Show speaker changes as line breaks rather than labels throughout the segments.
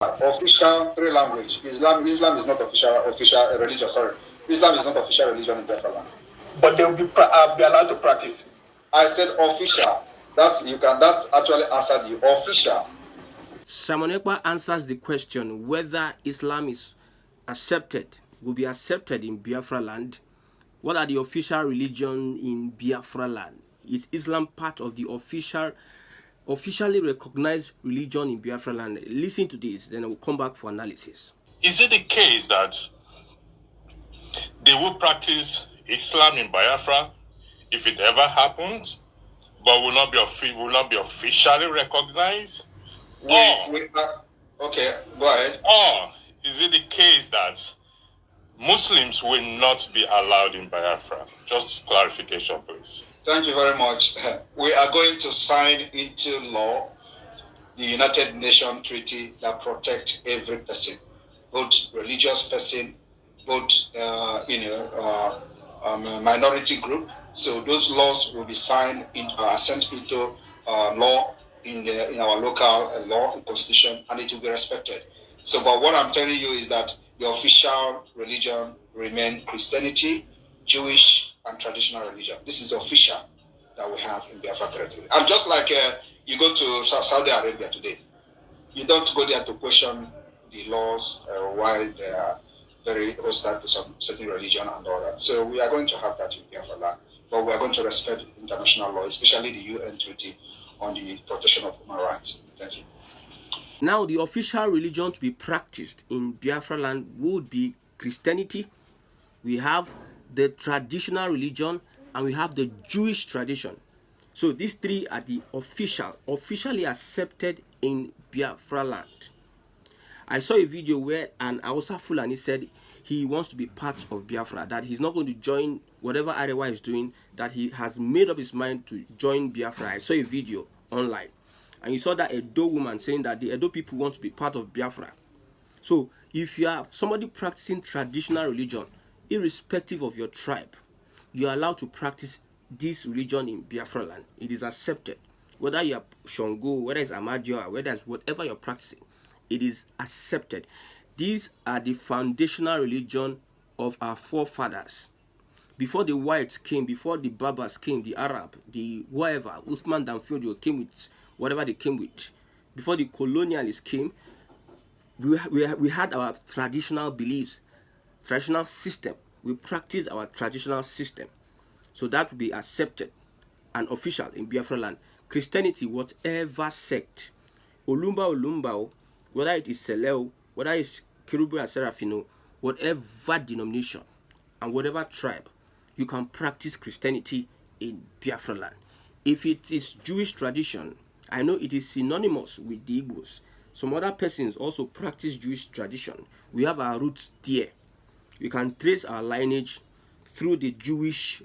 Official three language. Islam is not official religion. Sorry, Islam is not official religion in Biafraland.
But they will be allowed to practice.
I said official. That actually answered you. Official.
Simon Ekpa answers the question whether Islam is will be accepted in Biafraland. What are the official religion in Biafraland? Is Islam part of the officially recognized religion in Biafraland? Listen to this, then I will come back for analysis.
Is it the case that they will practice Islam in Biafra if it ever happens, but will not be officially recognized?
Okay, go ahead.
Or is it the case that Muslims will not be allowed in Biafra? Just clarification, please.
Thank you very much. We are going to sign into law the United Nations Treaty that protects every person, both religious person, both minority group. So those laws will be signed sent into law in our local law and constitution, and it will be respected. So, but what I'm telling you is that the official religion remain Christianity, Jewish, and traditional religion. This is the official that we have in Biafra territory. And just like you go to Saudi Arabia today, you don't go there to question the laws while they are very hostile to some certain religion and all that. So we are going to have that in Biafraland, but we are going to respect international law, especially the UN Treaty on the protection of human rights. Thank you.
Now, the official religion to be practiced in Biafraland would be Christianity. We have the traditional religion, and we have the Jewish tradition. So these three are the officially accepted in Biafraland. I saw a video where an Hausa Fulani said he wants to be part of Biafra, that he's not going to join whatever Arewa is doing, that he has made up his mind to join Biafra. I saw a video online, and you saw that Edo woman saying that the Edo people want to be part of Biafra. So if you are somebody practicing traditional religion, irrespective of your tribe, you are allowed to practice this religion in Biafraland. It is accepted. Whether you are Shongo, whether it's Amadioa, whether it's whatever you're practicing, it is accepted. These are the foundational religion of our forefathers. Before the whites came, before the Berbers came, the Arab, the whoever, Uthman Danfodio came with whatever they came with. Before the colonialists came, we had our traditional beliefs, traditional system. We practice our traditional system. So that will be accepted and official in Biafraland. Christianity, whatever sect, Olumba, whether it is Seleo, whether it's Kerubu and Serafino, whatever denomination and whatever tribe, you can practice Christianity in Biafraland. If it is Jewish tradition, I know it is synonymous with the Igbos. Some other persons also practice Jewish tradition. We have our roots there. We can trace our lineage through the Jewish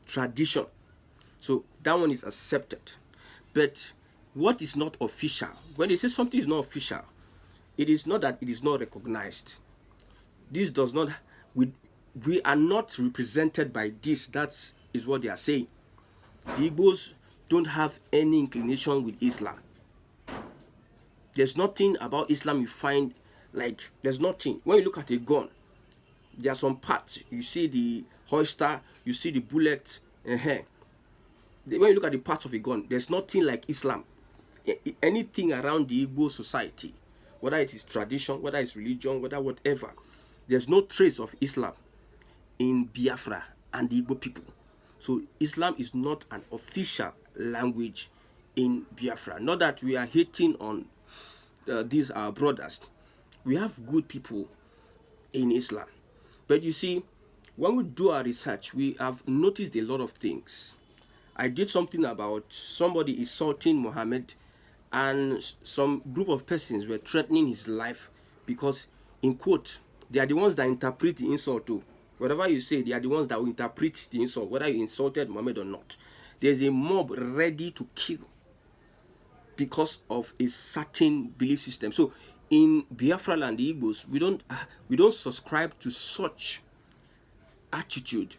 tradition. So that one is accepted. But what is not official? When they say something is not official, it is not that it is not recognized. This does not, we are not represented by this. That is what they are saying. The Igbos don't have any inclination with Islam. There's nothing about Islam you find, like, there's nothing. When you look at a gun, there are some parts. You see the holster, you see the bullet. When you look at the parts of a gun, there's nothing like Islam. Anything around the Igbo society, whether it is tradition, whether it's religion, whether whatever, there's no trace of Islam in Biafra and the Igbo people. So Islam is not an official language in Biafra. Not that we are hating on these our brothers. We have good people in Islam. But you see, when we do our research, we have noticed a lot of things. I did something about somebody insulting Muhammad, and some group of persons were threatening his life because, in quote, they are the ones that interpret the insult too. Whatever you say, they are the ones that will interpret the insult, whether you insulted Muhammad or not. There's a mob ready to kill because of a certain belief system. So in Biafraland, the Igbos, we don't subscribe to such attitude,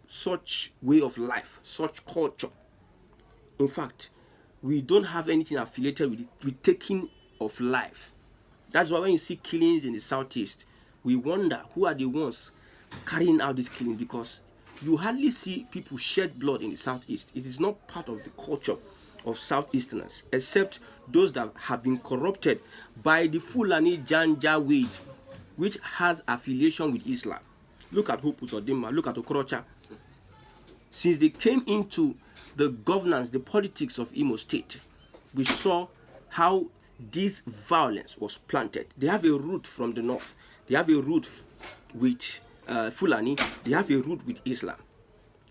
such way of life, such culture. In fact, we don't have anything affiliated with taking of life. That's why when you see killings in the southeast, we wonder who are the ones carrying out these killings, because you hardly see people shed blood in the southeast. It is not part of the culture of southeasterners, except those that have been corrupted by the Fulani Janjaweed, which has affiliation with Islam. Look at Hope Uzodinma, look at Okorocha. Since they came into the governance, the politics of Imo State, we saw how this violence was planted. They have a root from the north. They have a root with Fulani. They have a root with Islam.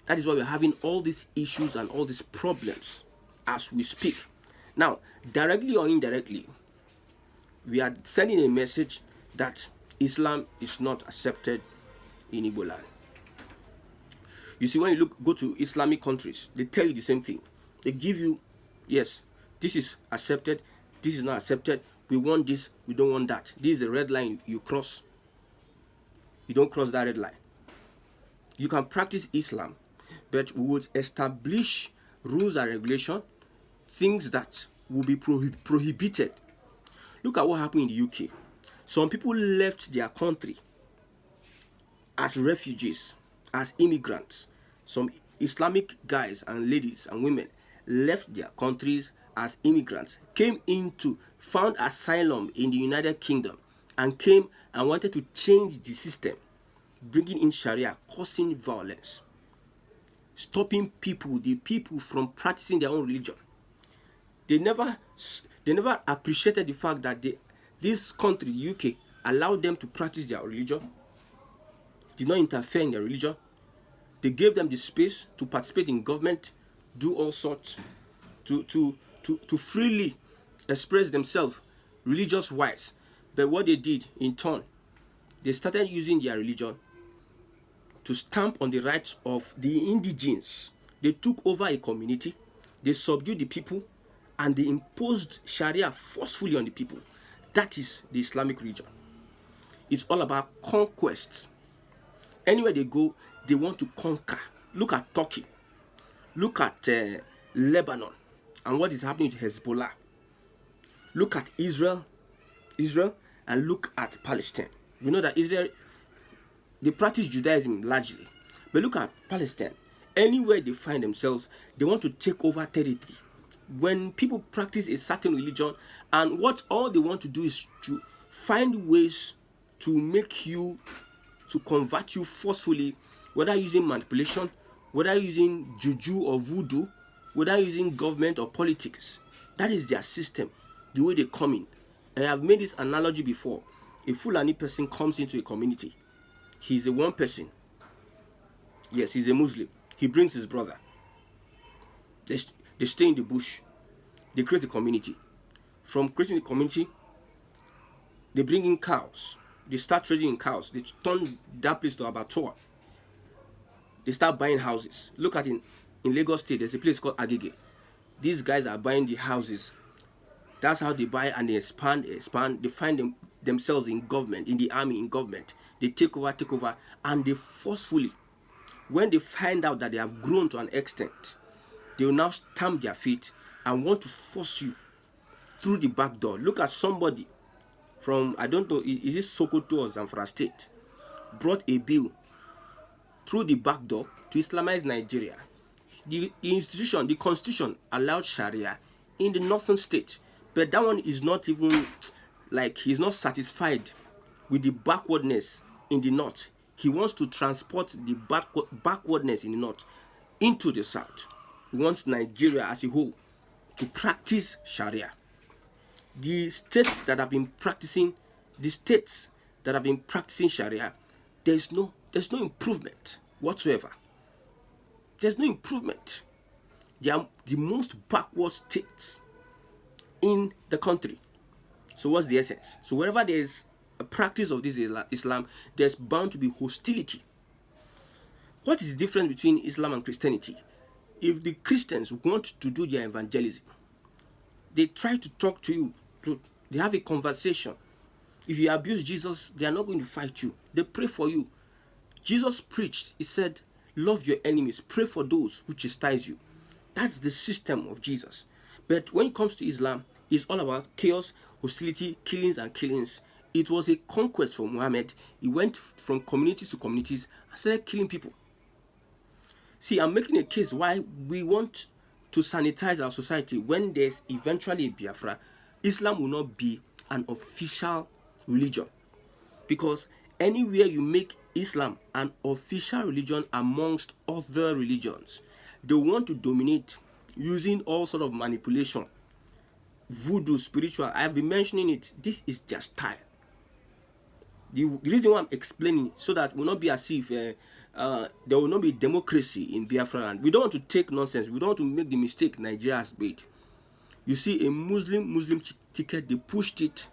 That is why we're having all these issues and all these problems as we speak. Now, directly or indirectly, we are sending a message that Islam is not accepted in Igbo land. You see, when you go to Islamic countries, they tell you the same thing. They give you, yes, this is accepted, this is not accepted, we want this, we don't want that. This is the red line you cross. You don't cross that red line. You can practice Islam, but we would establish rules and regulation, things that will be prohibited. Look at what happened in the UK. Some people left their country as refugees, as immigrants. Some Islamic guys and ladies and women left their countries as immigrants, found asylum in the United Kingdom, and came and wanted to change the system, bringing in Sharia, causing violence, stopping the people from practicing their own religion. They never appreciated the fact that this country, UK, allowed them to practice their religion, did not interfere in their religion. They gave them the space to participate in government, do all sorts, to freely express themselves religious-wise. But what they did in turn, they started using their religion to stamp on the rights of the indigenes. They took over a community, they subdued the people, and they imposed Sharia forcefully on the people. That is the Islamic religion. It's all about conquest. Anywhere they go, they want to conquer. Look at Turkey. Look at Lebanon and what is happening to Hezbollah. Look at Israel, and look at Palestine. We know that Israel, they practice Judaism largely. But look at Palestine. Anywhere they find themselves, they want to take over territory. When people practice a certain religion, and what all they want to do is to find ways to make you, to convert you forcefully, whether using manipulation, whether using juju or voodoo, whether using government or politics. That is their system, the way they come in. And I have made this analogy before. A Fulani person comes into a community. He's a one person. Yes, he's a Muslim. He brings his brother. They stay in the bush. They create a community. From creating the community, they bring in cows. They start trading in cows. They turn that place to abattoir. They start buying houses. Look at in Lagos State, there's a place called Agege. These guys are buying the houses. That's how they buy and they expand. They find themselves in government, in the army, in government. They take over, and they forcefully, when they find out that they have grown to an extent, they will now stamp their feet and want to force you through the back door. Look at somebody from, I don't know, is it Sokoto or Zamfara State, brought a bill through the back door to Islamize Nigeria. The institution, the constitution allowed Sharia in the northern state, but that one is not even, like, he's not satisfied with the backwardness in the north. He wants to transport the backwardness in the north into the south. He wants Nigeria as a whole to practice Sharia. The states that have been practicing Sharia, there's no improvement whatsoever. There's no improvement. They are the most backward states in the country. So what's the essence? So wherever there is a practice of this Islam, there's bound to be hostility. What is the difference between Islam and Christianity? If the Christians want to do their evangelism, they try to talk to you, they have a conversation. If you abuse Jesus, they are not going to fight you. They pray for you. Jesus preached, he said, love your enemies, pray for those who chastise you. That's the system of Jesus. But when it comes to Islam, It's all about chaos, hostility, killings and killings. It was a conquest for Muhammad. He went from communities to communities and started killing people. See, I'm making a case why we want to sanitize our society. When there's eventually a Biafra, Islam will not be an official religion. Because anywhere you make Islam an official religion amongst other religions, they want to dominate using all sort of manipulation, voodoo, spiritual. I've been mentioning it. This is their style. The reason why I'm explaining, so that will not be as if there will not be democracy in Biafraland. We don't want to take nonsense. We don't want to make the mistake Nigeria has made. You see, a Muslim ticket, they pushed it.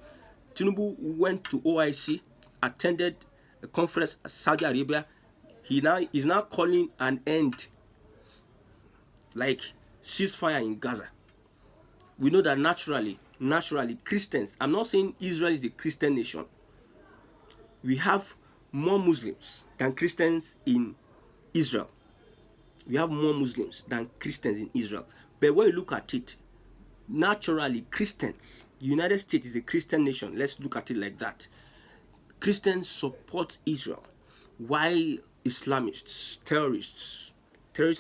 Tinubu went to OIC, attended a conference in Saudi Arabia. He is now calling an end, like ceasefire in Gaza. We know that naturally Christians, I'm not saying Israel is a Christian nation. We have more Muslims than Christians in Israel. We have more Muslims than Christians in Israel. But when you look at it, naturally Christians, United States is a Christian nation. Let's look at it like that. Christians support Israel, while Islamists, terrorist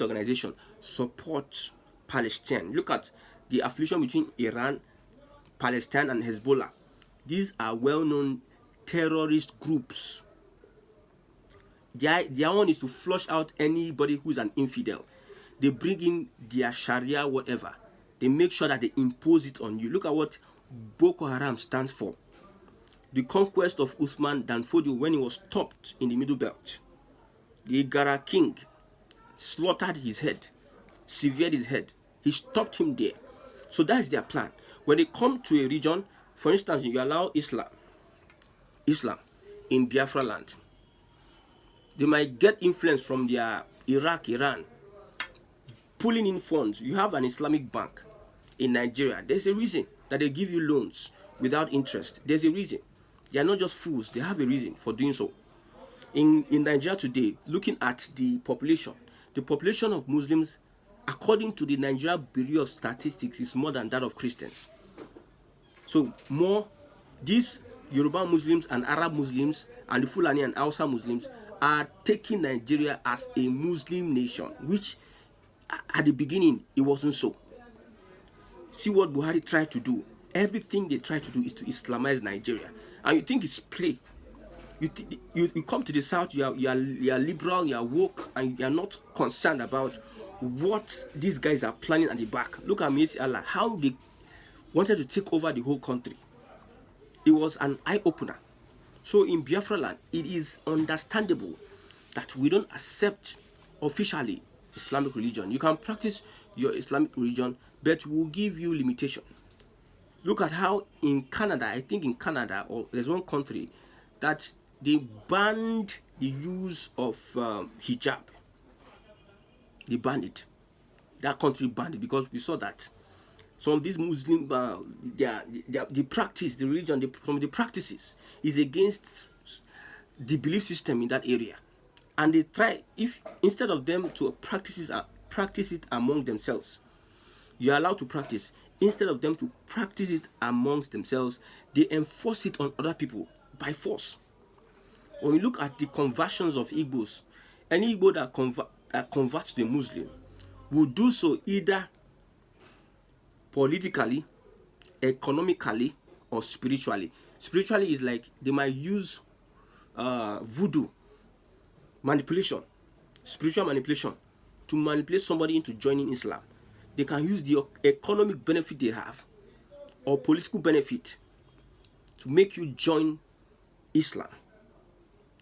organizations support Palestine. Look at the affiliation between Iran, Palestine, and Hezbollah. These are well-known terrorist groups. Their one is to flush out anybody who's an infidel. They bring in their Sharia, whatever. They make sure that they impose it on you. Look at what Boko Haram stands for. The conquest of Uthman Dan Fodio when he was stopped in the Middle Belt. The Igara king slaughtered his head, severed his head. He stopped him there. So that's their plan. When they come to a region, for instance, you allow Islam in Biafraland, they might get influence from their Iraq, Iran, pulling in funds. You have an Islamic bank in Nigeria. There's a reason that they give you loans without interest. There's a reason. They are not just fools. They have a reason for doing so. In Nigeria today, looking at the population of Muslims, according to the Nigeria Bureau of Statistics, is more than that of Christians. So these Yoruba Muslims and Arab Muslims and the Fulani and Hausa Muslims are taking Nigeria as a Muslim nation, which at the beginning it wasn't so. See what Buhari tried to do. Everything they try to do is to Islamize Nigeria, and you think it's play. You come to the south, you are liberal, you are woke, and you are not concerned about what these guys are planning at the back. Look at Mieti Allah, how they wanted to take over the whole country. It was an eye-opener. So in Biafraland, it is understandable that we don't accept officially Islamic religion. You can practice your Islamic religion, but we'll give you limitation. Look at how in Canada, I think in Canada, or there's one country that they banned the use of hijab. They banned it. That country banned it because we saw that some of these Muslim, the practice, the religion, some of the practices is against the belief system in that area. And they try, if instead of them to practice it among themselves, you're allowed to practice. Instead of them to practice it amongst themselves, they enforce it on other people by force. When you look at the conversions of Igbos, any Igbo that converts to a Muslim will do so either politically, economically, or spiritually. Spiritually is like they might use voodoo, manipulation, spiritual manipulation, to manipulate somebody into joining Islam. They can use the economic benefit they have or political benefit to make you join Islam.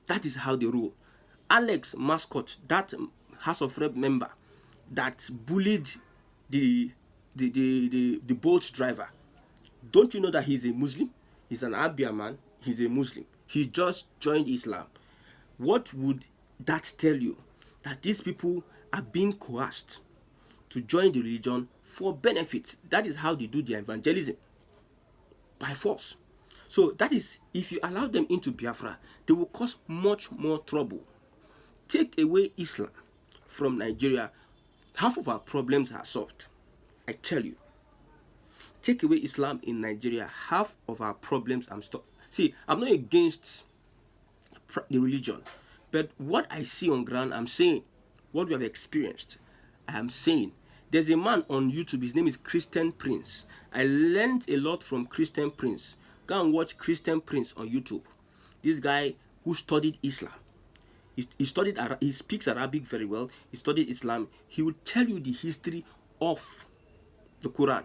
That is how they rule. Alex Mascot, that House of Rep member that bullied the boat driver, don't you know that he's a Muslim? He's an Abia man. He's a Muslim. He just joined Islam. What would that tell you? That these people are being coerced to join the religion for benefits. That is how they do their evangelism, by force. So that is, if you allow them into Biafra, they will cause much more trouble. Take away Islam from Nigeria, half of our problems are solved. I tell you. take away Islam in Nigeria, half of our problems I'm stuck. See, I'm not against the religion, but what I see on ground, I'm saying, what we have experienced, I'm saying. There's a man on YouTube, his name is Christian Prince. I learned a lot from Christian Prince. Go and watch Christian Prince on YouTube. This guy who studied Islam. He speaks Arabic very well. He studied Islam. He will tell you the history of the Quran.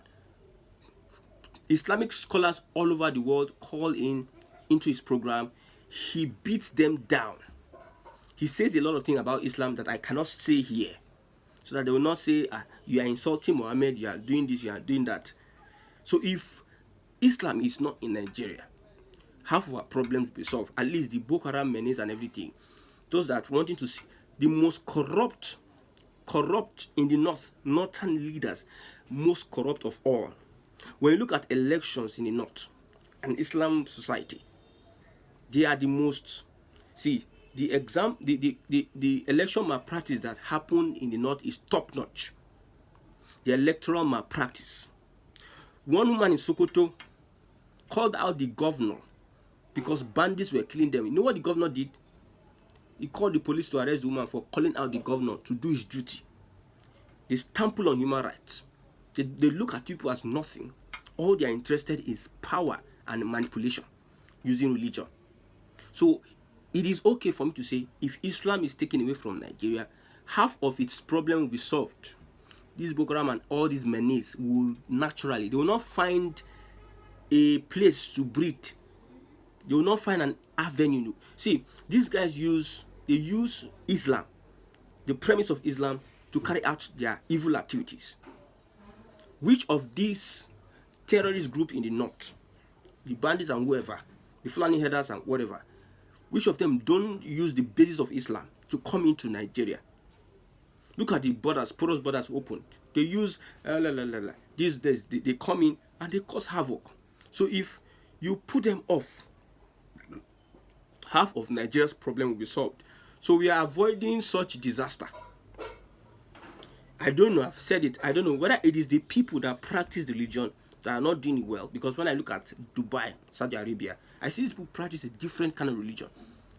Islamic scholars all over the world call into his program. He beats them down. He says a lot of things about Islam that I cannot say here, so that they will not say, you are insulting Muhammad, you are doing this, you are doing that. So if Islam is not in Nigeria, half of our problems will be solved. At least the Boko Haram menace and everything. Those that wanting to see the most corrupt in the northern leaders, most corrupt of all. When you look at elections in the north and Islam society, they are the most. See, the election malpractice that happened in the north is top notch. The electoral malpractice. One woman in Sokoto called out the governor because bandits were killing them. You know what the governor did? He called the police to arrest the woman for calling out the governor to do his duty. They stample on human rights. They look at people as nothing. All they are interested is power and manipulation using religion. So it is okay for me to say, if Islam is taken away from Nigeria, half of its problem will be solved. This Boko Haram and all these menace will naturally, they will not find a place to breathe. They will not find an avenue. See, these guys use Islam, the premise of Islam, to carry out their evil activities. Which of these terrorist group in the north, the bandits and whoever, the Fulani headers and whatever, which of them don't use the basis of Islam to come into Nigeria? Look at the borders, porous borders opened. They use they come in and they cause havoc. So if you put them off, half of Nigeria's problem will be solved. So we are avoiding such disaster. I don't know, I've said it, I don't know whether it is the people that practice the religion that are not doing it well. Because when I look at Dubai, Saudi Arabia, I see these people practice a different kind of religion.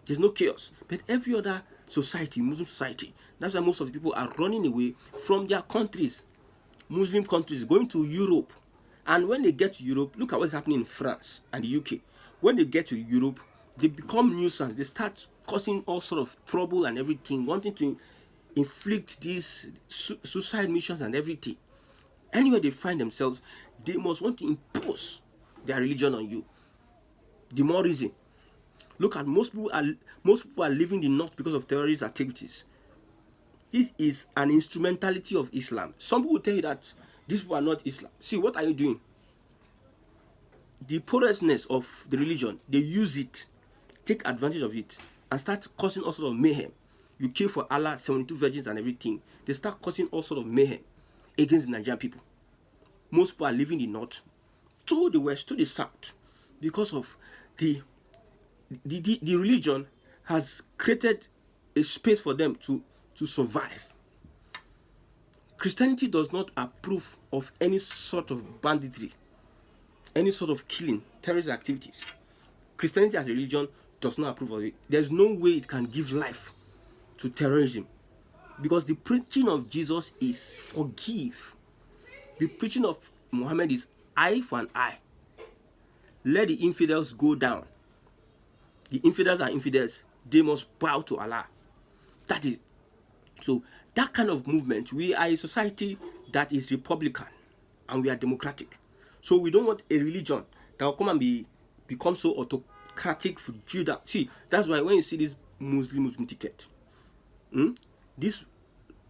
There's no chaos. But every other society, Muslim society, that's why most of the people are running away from their countries. Muslim countries, going to Europe. And when they get to Europe, look at what's happening in France and the UK. When they get to Europe, they become nuisance. They start causing all sort of trouble and everything, wanting to inflict these suicide missions and everything. Anywhere they find themselves, they must want to impose their religion on you. The more reason. Look at most people are leaving the north because of terrorist activities. This is an instrumentality of Islam. Some people will tell you that these people are not Islam. See, what are you doing? The porousness of the religion, they use it, take advantage of it, and start causing all sort of mayhem. You kill for Allah, 72 virgins and everything. They start causing all sort of mayhem against the Nigerian people. Most people are leaving the north to the west, to the south, because of the religion has created a space for them to survive. Christianity does not approve of any sort of banditry, any sort of killing, terrorist activities. Christianity as a religion does not approve of it. There's no way it can give life to terrorism, because the preaching of Jesus is forgive. The preaching of Muhammad is eye for an eye. Let the infidels go down. The infidels are infidels. They must bow to Allah. That is. So that kind of movement, we are a society that is republican and we are democratic. So we don't want a religion that will come and become so autocratic for Judah. See, that's why when you see this Muslim ticket, these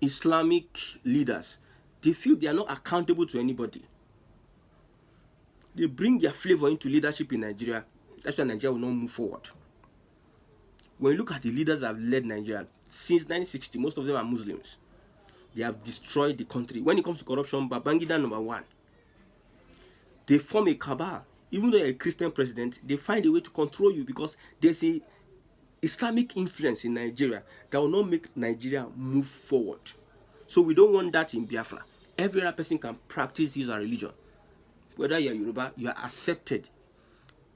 Islamic leaders, they feel they are not accountable to anybody. They bring their flavor into leadership in Nigeria. That's why Nigeria will not move forward. When you look at the leaders that have led Nigeria since 1960, most of them are Muslims. They have destroyed the country. When it comes to corruption, Babangida number one. They form a cabal. Even though you're a Christian president, they find a way to control you because there's a Islamic influence in Nigeria that will not make Nigeria move forward. So we don't want that in Biafra. Every other person can practice his religion. whether you're Yoruba, you are accepted.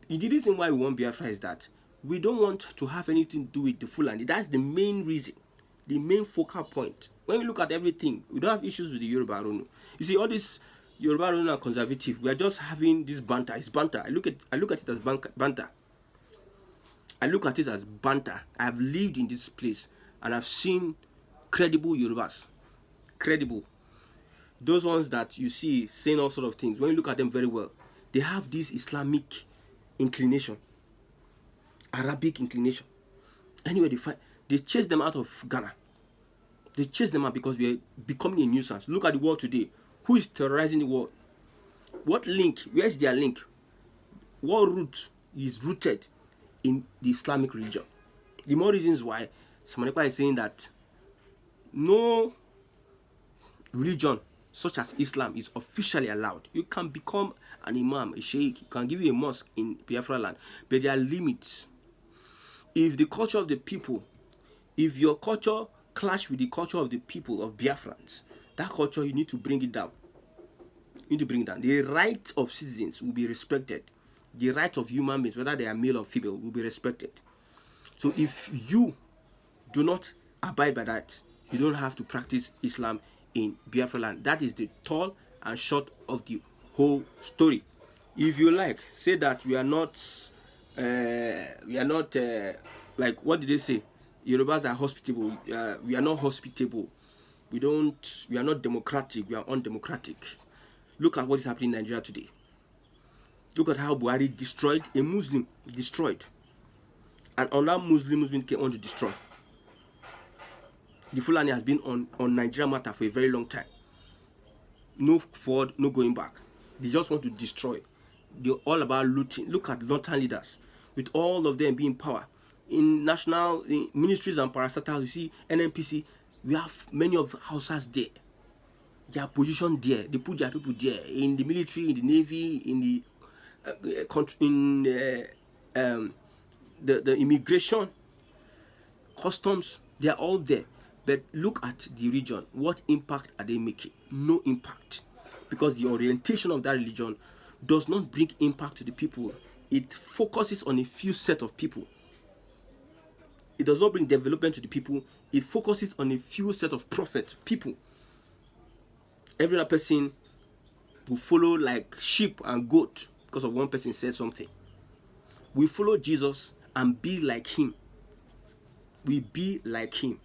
The reason why we want Biafra is that we don't want to have anything to do with the Fulani. That's the main reason, the main focal point. When you look at everything, we don't have issues with the Yoruba Arunu. You see, all this Yoruba Arunu are conservative. We are just having this banter. It's banter. I look at it as banter. I look at it as banter. I've lived in this place and I've seen credible Yorubas. Credible. Those ones that you see saying all sort of things, when you look at them very well, they have this Islamic inclination, Arabic inclination. Anyway, they chase them out of Ghana. They chase them out because we are becoming a nuisance. Look at the world today. Who is terrorizing the world? What link? Where is their link? What root is rooted in the Islamic religion? The more reasons why Samanepa is saying that no religion such as Islam is officially allowed. You can become an imam, a sheikh, you can give you a mosque in Biafraland, but there are limits. If the culture of the people, if your culture clash with the culture of the people of Biafrans, that culture, you need to bring it down. You need to bring it down. The rights of citizens will be respected. The rights of human beings, whether they are male or female, will be respected. So if you do not abide by that, you don't have to practice Islam in Biafraland. That is the tall and short of the whole story. If you like, say that we are not like, what did they say? Yorubas are hospitable. We are not hospitable. We are not democratic. We are undemocratic. Look at what is happening in Nigeria today. Look at how Buhari destroyed a Muslim. Destroyed. And another Muslim came on to destroy. The Fulani has been on Nigeria matter for a very long time. No forward, no going back. They just want to destroy. They're all about looting. Look at northern leaders, with all of them being in power. In national ministries and parastatals, you see NNPC, we have many of Hausas there. They are positioned there. They put their people there. In the military, in the navy, in the immigration, customs, they are all there. But look at the region. What impact are they making? No impact. Because the orientation of that religion does not bring impact to the people. It focuses on a few set of people. It does not bring development to the people. It focuses on a few set of prophets, people. Every other person will follow like sheep and goat because of one person said something. We follow Jesus and be like him. We be like him.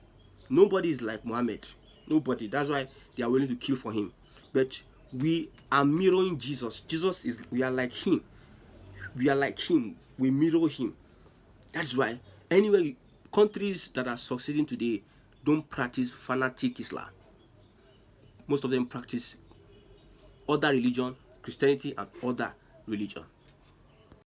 Nobody is like Muhammad. Nobody. That's why they are willing to kill for him. But we are mirroring Jesus. We are like him. We are like him. We mirror him. That's why anyway, countries that are succeeding today don't practice fanatic Islam. Most of them practice other religion, Christianity and other religion.